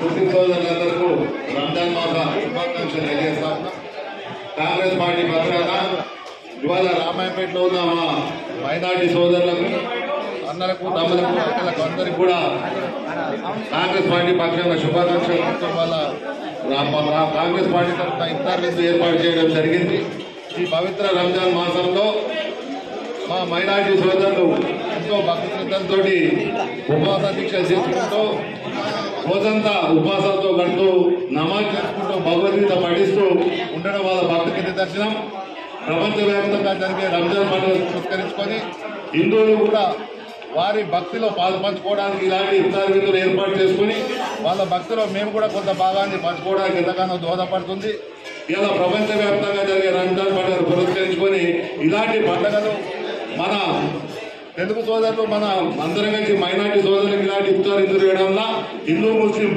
ముస్లిం సోదరులందరికీ రంజాన్ మాస శుభాకాంక్షలు తెలియజేస్తా ఉన్నాం. కాంగ్రెస్ పార్టీ పక్షాన ఇవాళ రామాయపేటలో ఉన్న మా మైనార్టీ సోదరులకు అన్నలకు తమ్ములకు అక్కలకు అందరికి కూడా కాంగ్రెస్ పార్టీ పక్షాన శుభాకాంక్షలు. వాళ్ళ కాంగ్రెస్ పార్టీ తరఫున ఇఫ్తార్ విందు ఏర్పాటు చేయడం జరిగింది. ఈ పవిత్ర రంజాన్ మాసంలో మా మైనార్టీ సోదరులు ఎంతో భక్తి శ్రద్ధలతో ఉపవాస దీక్షలు చేసుకుంటూ రోజంతా ఉపవాసాలతో గడుతూ నమాజ్ చేసుకుంటూ భగవద్గీత పఠిస్తూ ఉండడం వాళ్ళ భక్తికి నిదర్శనం. ప్రపంచవ్యాప్తంగా జరిగే రంజాన్ పండుగ పురస్కరించుకొని హిందువులు కూడా వారి భక్తిలో పంచుకోవడానికి ఇలాంటి ఇఫ్తార్ విందులు ఏర్పాటు చేసుకుని వాళ్ళ భక్తిలో మేము కూడా కొంత భాగాన్ని పంచుకోవడానికి ఎంతగానో దోహదపడుతుంది. ఇలా ప్రపంచవ్యాప్తంగా జరిగే రంజాన్ పండుగను పురస్కరించుకొని ఇలాంటి పండుగలు మన తెలుగు సోదరులు మన అందరం కలిసి మైనార్టీ సోదరులకు ఇలాంటి ఇఫ్తార్ విందులు వేయడం వల్ల హిందూ ముస్లిం